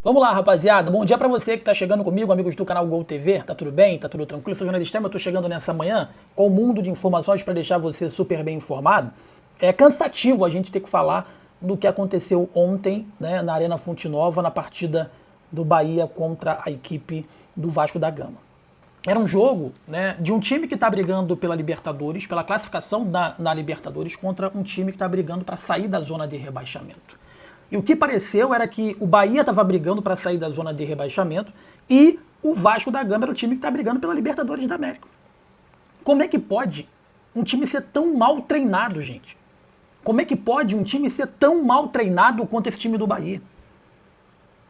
Vamos lá, rapaziada. Bom dia pra você que tá chegando comigo, amigos do canal Gol TV. Tá tudo bem? Tá tudo tranquilo? Sou o jornalista, eu tô chegando nessa manhã com um mundo de informações pra deixar você super bem informado. É cansativo a gente ter que falar do que aconteceu ontem, né, na Arena Fonte Nova, na partida do Bahia contra a equipe do Vasco da Gama. Era um jogo, né, de um time que está brigando pela Libertadores, pela classificação na Libertadores, contra um time que está brigando para sair da zona de rebaixamento. E o que pareceu era que o Bahia estava brigando para sair da zona de rebaixamento e o Vasco da Gama era o time que está brigando pela Libertadores da América. Como é que pode um time ser tão mal treinado, gente? Como é que pode um time ser tão mal treinado quanto esse time do Bahia?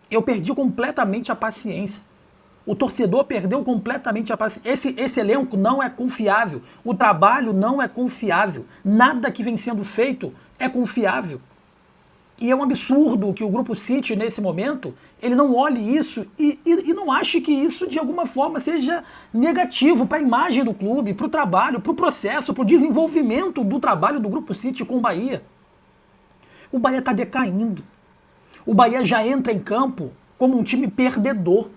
Eu perdi completamente a paciência. O torcedor perdeu completamente a paciência. Esse elenco não é confiável. O trabalho não é confiável. Nada que vem sendo feito é confiável. E é um absurdo que o Grupo City, nesse momento, ele não olhe isso e não ache que isso, de alguma forma, seja negativo para a imagem do clube, para o trabalho, para o processo, para o desenvolvimento do trabalho do Grupo City com o Bahia. O Bahia está decaindo. O Bahia já entra em campo como um time perdedor.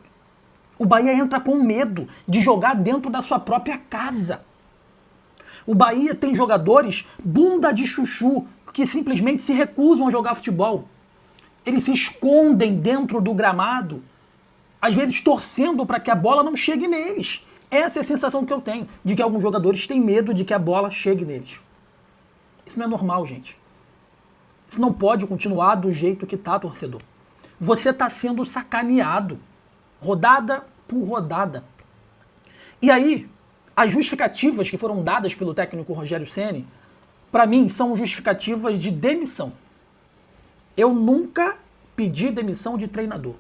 O Bahia entra com medo de jogar dentro da sua própria casa. O Bahia tem jogadores bunda de chuchu que simplesmente se recusam a jogar futebol. Eles se escondem dentro do gramado, às vezes torcendo para que a bola não chegue neles. Essa é a sensação que eu tenho, de que alguns jogadores têm medo de que a bola chegue neles. Isso não é normal, gente. Isso não pode continuar do jeito que está, torcedor. Você está sendo sacaneado, rodada por rodada. E aí, as justificativas que foram dadas pelo técnico Rogério Ceni, para mim, são justificativas de demissão. Eu nunca pedi demissão de treinador.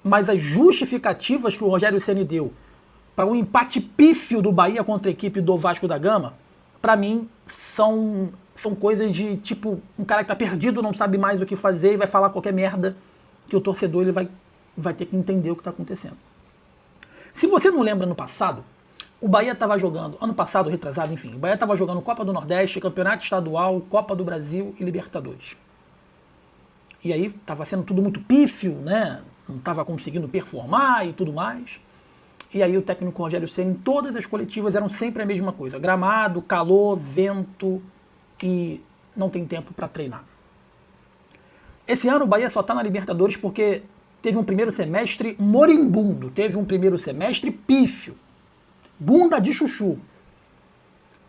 Mas as justificativas que o Rogério Ceni deu para um empate pífio do Bahia contra a equipe do Vasco da Gama, para mim, são coisas de tipo, um cara que tá perdido, não sabe mais o que fazer e vai falar qualquer merda que o torcedor ele vai ter que entender o que está acontecendo. Se você não lembra no passado, o Bahia estava jogando, ano passado, retrasado, enfim, o Bahia estava jogando Copa do Nordeste, Campeonato Estadual, Copa do Brasil e Libertadores. E aí estava sendo tudo muito pífio, né? Não estava conseguindo performar e tudo mais. E aí o técnico Rogério Ceni, todas as coletivas eram sempre a mesma coisa. Gramado, calor, vento e não tem tempo para treinar. Esse ano o Bahia só está na Libertadores porque teve um primeiro semestre moribundo, teve um primeiro semestre pífio. Bunda de chuchu.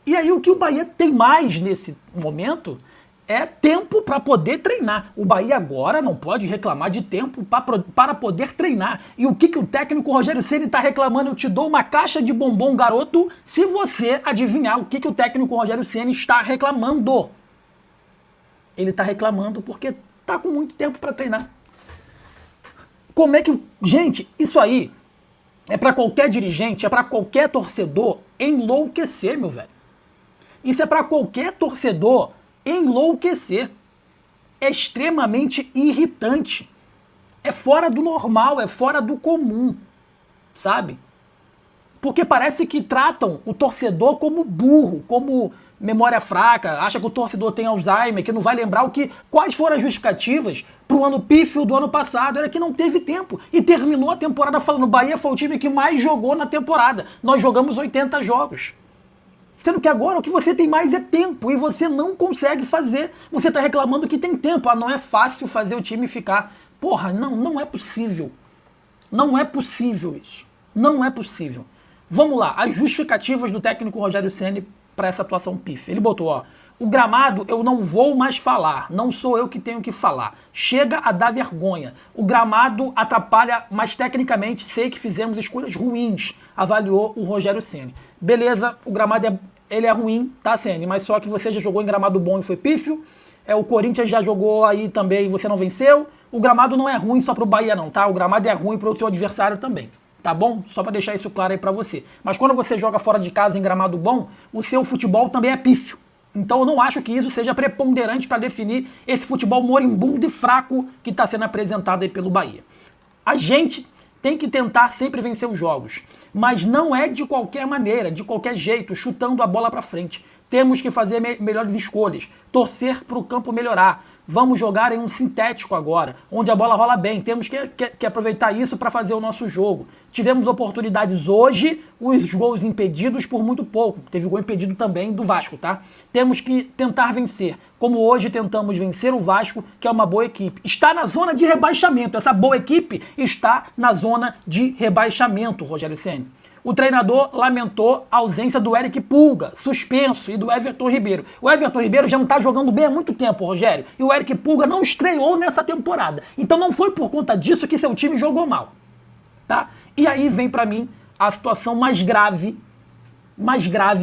E aí o que o Bahia tem mais nesse momento é tempo para poder treinar. O Bahia agora não pode reclamar de tempo para poder treinar. E o que o técnico Rogério Ceni está reclamando? Eu te dou uma caixa de bombom, garoto, se você adivinhar o que o técnico Rogério Ceni está reclamando. Ele está reclamando porque está com muito tempo para treinar. Como é que... Gente, isso aí é para qualquer dirigente, é para qualquer torcedor enlouquecer, meu velho. Isso é para qualquer torcedor enlouquecer. É extremamente irritante. É fora do normal, é fora do comum, sabe? Porque parece que tratam o torcedor como burro, como memória fraca, acha que o torcedor tem Alzheimer, que não vai lembrar quais foram as justificativas para o ano pífio do ano passado. Era que não teve tempo. E terminou a temporada falando, o Bahia foi o time que mais jogou na temporada. Nós jogamos 80 jogos. Sendo que agora o que você tem mais é tempo e você não consegue fazer. Você está reclamando que tem tempo. Ah, não é fácil fazer o time ficar... Porra, não é possível. Não é possível isso. Não é possível. Vamos lá, as justificativas do técnico Rogério Ceni para essa atuação pífia. Ele botou, ó, o gramado eu não vou mais falar, não sou eu que tenho que falar. Chega a dar vergonha. O gramado atrapalha, mas tecnicamente sei que fizemos escolhas ruins, avaliou o Rogério Ceni. Beleza, o gramado ele é ruim, tá, Ceni? Mas só que você já jogou em gramado bom e foi pífio. O Corinthians já jogou aí também e você não venceu. O gramado não é ruim só pro Bahia não, tá? O gramado é ruim pro seu adversário também. Tá bom? Só para deixar isso claro aí para você. Mas quando você joga fora de casa em gramado bom, o seu futebol também é pífio. Então eu não acho que isso seja preponderante para definir esse futebol moribundo e fraco que está sendo apresentado aí pelo Bahia. A gente tem que tentar sempre vencer os jogos, mas não é de qualquer maneira, de qualquer jeito, chutando a bola para frente. Temos que fazer melhores escolhas, torcer para o campo melhorar. Vamos jogar em um sintético agora, onde a bola rola bem. Temos que aproveitar isso para fazer o nosso jogo. Tivemos oportunidades hoje, os gols impedidos por muito pouco. Teve gol impedido também do Vasco, tá? Temos que tentar vencer. Como hoje tentamos vencer o Vasco, que é uma boa equipe. Está na zona de rebaixamento. Essa boa equipe está na zona de rebaixamento, Rogério Ceni. O treinador lamentou a ausência do Eric Pulga, suspenso, e do Everton Ribeiro. O Everton Ribeiro já não está jogando bem há muito tempo, Rogério. E o Eric Pulga não estreou nessa temporada. Então não foi por conta disso que seu time jogou mal. Tá? E aí vem para mim a situação mais grave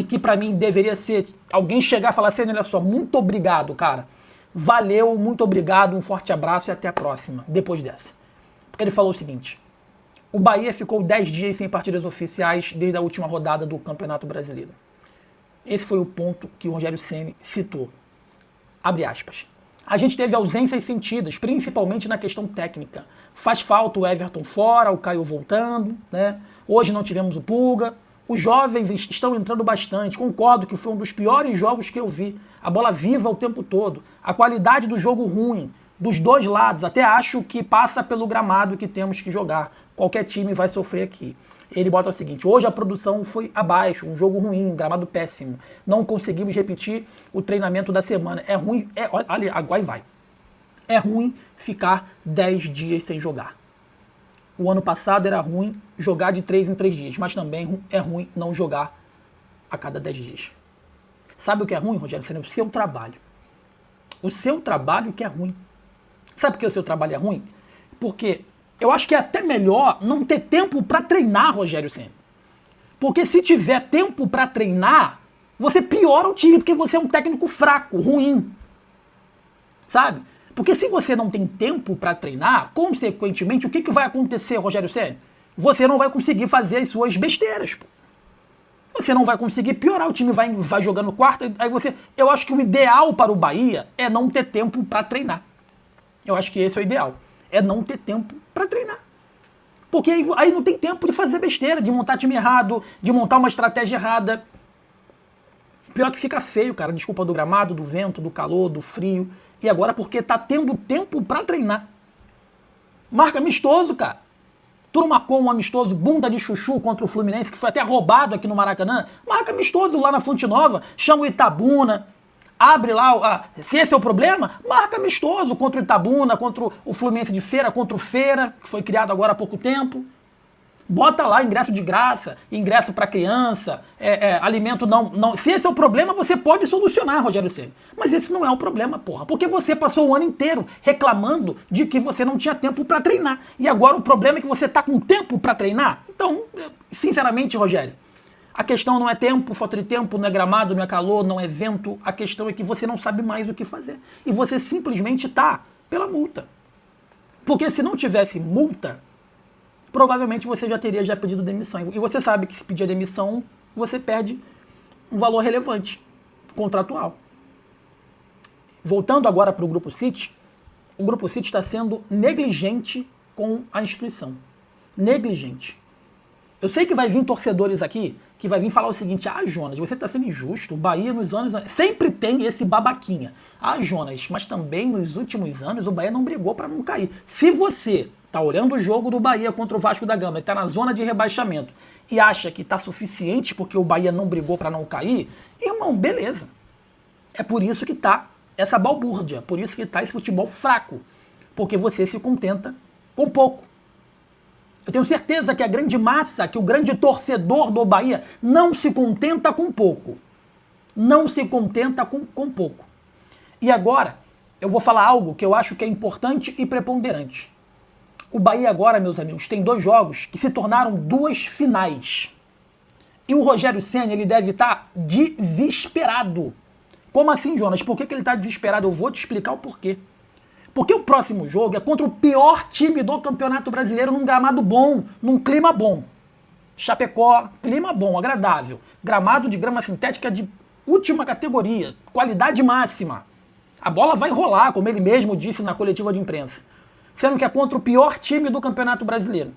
que para mim deveria ser alguém chegar e falar assim, olha só, muito obrigado, cara. Valeu, muito obrigado, um forte abraço e até a próxima, depois dessa. Porque ele falou o seguinte: o Bahia ficou 10 dias sem partidas oficiais desde a última rodada do Campeonato Brasileiro. Esse foi o ponto que o Rogério Ceni citou. Abre aspas. A gente teve ausências sentidas, principalmente na questão técnica. Faz falta o Everton fora, o Caio voltando, né? Hoje não tivemos o Pulga. Os jovens estão entrando bastante. Concordo que foi um dos piores jogos que eu vi. A bola viva o tempo todo. A qualidade do jogo ruim, dos dois lados. Até acho que passa pelo gramado que temos que jogar. Qualquer time vai sofrer aqui. Ele bota o seguinte: hoje a produção foi abaixo, um jogo ruim, gramado péssimo. Não conseguimos repetir o treinamento da semana. É ruim, olha, agora vai. É ruim ficar 10 dias sem jogar. O ano passado era ruim jogar de 3 em 3 dias, mas também é ruim não jogar a cada 10 dias. Sabe o que é ruim, Rogério? O seu trabalho. O seu trabalho que é ruim. Sabe por que o seu trabalho é ruim? Porque eu acho que é até melhor não ter tempo para treinar, Rogério Ceni. Porque se tiver tempo para treinar, você piora o time, porque você é um técnico fraco, ruim. Sabe? Porque se você não tem tempo para treinar, consequentemente, o que vai acontecer, Rogério Ceni? Você não vai conseguir fazer as suas besteiras, pô. Você não vai conseguir piorar, o time vai jogando quarta, aí você... Eu acho que o ideal para o Bahia é não ter tempo para treinar. Eu acho que esse é o ideal. É não ter tempo para treinar. Porque aí não tem tempo de fazer besteira, de montar time errado, de montar uma estratégia errada. Pior que fica feio, cara. Desculpa do gramado, do vento, do calor, do frio. E agora porque tá tendo tempo para treinar. Marca amistoso, cara. Tu não marcou um amistoso bunda de chuchu contra o Fluminense, que foi até roubado aqui no Maracanã? Marca amistoso lá na Fonte Nova, chama o Itabuna. Abre lá, se esse é o problema, marca amistoso contra o Itabuna, contra o Fluminense de Feira, contra o Feira, que foi criado agora há pouco tempo. Bota lá ingresso de graça, ingresso para criança, alimento não. Se esse é o problema, você pode solucionar, Rogério Ceni. Mas esse não é o problema, porra. Porque você passou o ano inteiro reclamando de que você não tinha tempo para treinar. E agora o problema é que você tá com tempo para treinar? Então, sinceramente, Rogério, a questão não é tempo, falta de tempo, não é gramado, não é calor, não é vento. A questão é que você não sabe mais o que fazer. E você simplesmente tá pela multa. Porque se não tivesse multa, provavelmente você já teria pedido demissão. E você sabe que se pedir a demissão, você perde um valor relevante, contratual. Voltando agora para o Grupo City, o Grupo City está sendo negligente com a instituição. Negligente. Eu sei que vai vir torcedores aqui que vai vir falar o seguinte: Jonas, você está sendo injusto, o Bahia nos anos... Sempre tem esse babaquinha. Jonas, mas também nos últimos anos o Bahia não brigou para não cair. Se você tá olhando o jogo do Bahia contra o Vasco da Gama e tá na zona de rebaixamento e acha que tá suficiente porque o Bahia não brigou para não cair, irmão, beleza. É por isso que tá essa balbúrdia, por isso que tá esse futebol fraco, porque você se contenta com pouco. Eu tenho certeza que a grande massa, que o grande torcedor do Bahia não se contenta com pouco. Não se contenta com pouco. E agora, eu vou falar algo que eu acho que é importante e preponderante. O Bahia agora, meus amigos, tem 2 jogos que se tornaram 2 finais. E o Rogério Ceni, ele deve estar desesperado. Como assim, Jonas? Por que ele está desesperado? Eu vou te explicar o porquê. Porque o próximo jogo é contra o pior time do Campeonato Brasileiro num gramado bom, num clima bom. Chapecó, clima bom, agradável. Gramado de grama sintética de última categoria, qualidade máxima. A bola vai rolar, como ele mesmo disse na coletiva de imprensa. Sendo que é contra o pior time do Campeonato Brasileiro.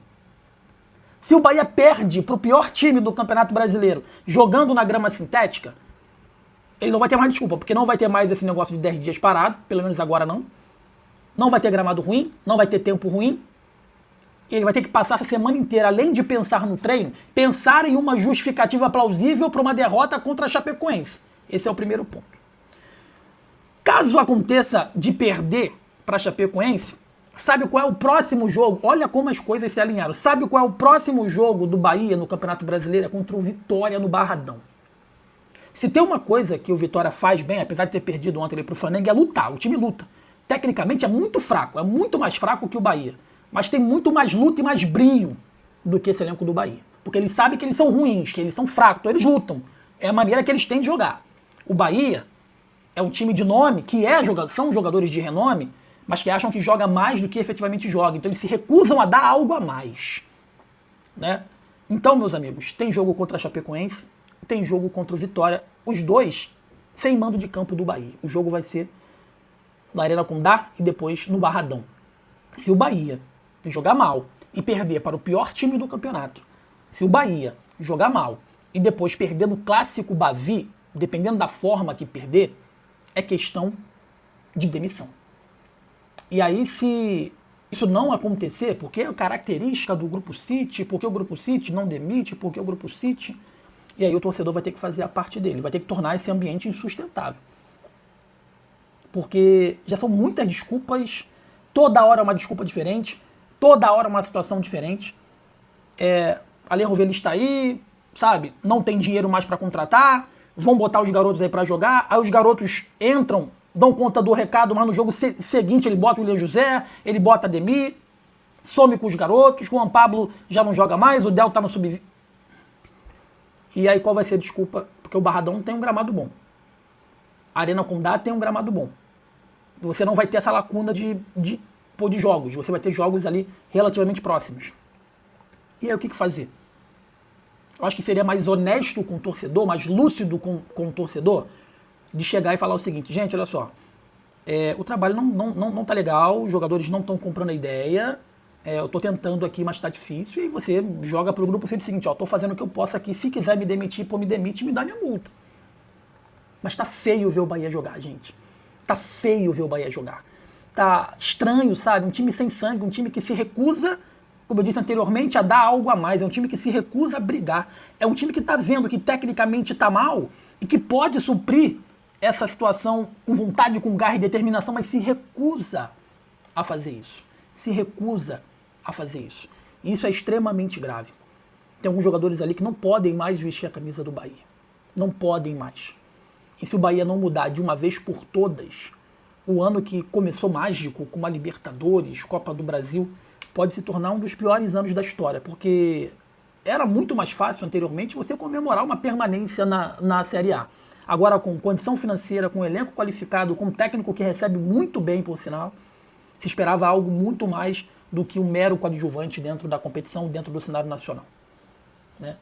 Se o Bahia perde para o pior time do Campeonato Brasileiro jogando na grama sintética, ele não vai ter mais desculpa, porque não vai ter mais esse negócio de 10 dias parado, pelo menos agora não. não vai ter gramado ruim, não vai ter tempo ruim. Ele vai ter que passar essa semana inteira, além de pensar no treino, pensar em uma justificativa plausível para uma derrota contra a Chapecoense. Esse é o primeiro ponto. Caso aconteça de perder para a Chapecoense, sabe qual é o próximo jogo? Olha como as coisas se alinharam. Sabe qual é o próximo jogo do Bahia no Campeonato Brasileiro? É contra o Vitória no Barradão. Se tem uma coisa que o Vitória faz bem, apesar de ter perdido ontem para o Flamengo, é lutar. O time luta. Tecnicamente é muito fraco, é muito mais fraco que o Bahia. Mas tem muito mais luta e mais brilho do que esse elenco do Bahia. Porque eles sabem que eles são ruins, que eles são fracos, então eles lutam. É a maneira que eles têm de jogar. O Bahia é um time de nome, que são jogadores de renome, mas que acham que joga mais do que efetivamente joga. Então eles se recusam a dar algo a mais. Né? Então, meus amigos, tem jogo contra a Chapecoense, tem jogo contra o Vitória, os dois sem mando de campo do Bahia. O jogo vai ser na Arena Condá e depois no Barradão. Se o Bahia jogar mal e perder para o pior time do campeonato, se o Bahia jogar mal e depois perder no clássico Bavi, dependendo da forma que perder, é questão de demissão. E aí, se isso não acontecer, porque é característica do Grupo City, porque o Grupo City não demite, porque o Grupo City... E aí o torcedor vai ter que fazer a parte dele, vai ter que tornar esse ambiente insustentável. Porque já são muitas desculpas, toda hora é uma desculpa diferente, toda hora é uma situação diferente. Ale Rovelli está aí, sabe? Não tem dinheiro mais para contratar, vão botar os garotos aí para jogar, aí os garotos entram, dão conta do recado, mas no jogo seguinte ele bota o William José, ele bota Ademir, some com os garotos, o Juan Pablo já não joga mais, o Del tá no sub-20. E aí qual vai ser a desculpa? Porque o Barradão tem um gramado bom. A Arena Condá tem um gramado bom. Você não vai ter essa lacuna de jogos. Você vai ter jogos ali relativamente próximos. E aí o que fazer? Eu acho que seria mais honesto com o torcedor, mais lúcido com o torcedor, de chegar e falar o seguinte: gente, olha só, o trabalho não tá legal, os jogadores não estão comprando a ideia, eu tô tentando aqui, mas tá difícil, e você joga pro grupo o seguinte: ó, tô fazendo o que eu posso aqui, se quiser me demitir, pô, me demite e me dá minha multa. Mas tá feio ver o Bahia jogar, gente. Tá feio ver o Bahia jogar. Tá estranho, sabe? Um time sem sangue, um time que se recusa, como eu disse anteriormente, a dar algo a mais. É um time que se recusa a brigar. É um time que tá vendo que tecnicamente tá mal e que pode suprir essa situação com vontade, com garra e determinação, mas se recusa a fazer isso. Se recusa a fazer isso. E isso é extremamente grave. Tem alguns jogadores ali que não podem mais vestir a camisa do Bahia. Não podem mais. E se o Bahia não mudar de uma vez por todas, o ano que começou mágico, com uma Libertadores, Copa do Brasil, pode se tornar um dos piores anos da história, porque era muito mais fácil anteriormente você comemorar uma permanência na Série A. Agora, com condição financeira, com elenco qualificado, com um técnico que recebe muito bem, por sinal, se esperava algo muito mais do que um mero coadjuvante dentro da competição, dentro do cenário nacional. Né?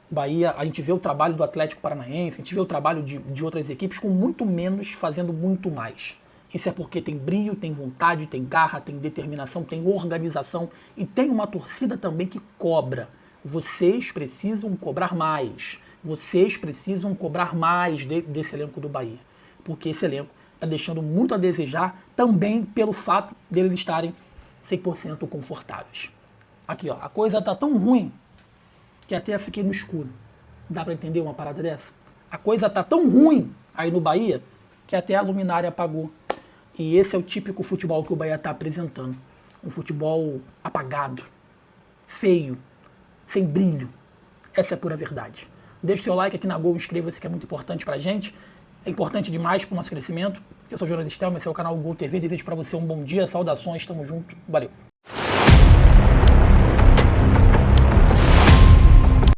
Bahia, a gente vê o trabalho do Atlético Paranaense, a gente vê o trabalho de outras equipes com muito menos, fazendo muito mais. Isso é porque tem brilho, tem vontade, tem garra, tem determinação, tem organização e tem uma torcida também que cobra. Vocês precisam cobrar mais. Vocês precisam cobrar mais desse elenco do Bahia. Porque esse elenco está deixando muito a desejar também pelo fato deles estarem 100% confortáveis. Aqui, ó, a coisa tá tão ruim que até fiquei no escuro. Dá para entender uma parada dessa? A coisa tá tão ruim aí no Bahia que até a luminária apagou. E esse é o típico futebol que o Bahia está apresentando. Um futebol apagado, feio, sem brilho. Essa é a pura verdade. Deixe seu like aqui na Gol, inscreva-se que é muito importante pra gente. É importante demais pro nosso crescimento. Eu sou o Jonas Stelma, esse é o canal Gol TV. Desejo para você um bom dia, saudações, tamo junto, valeu.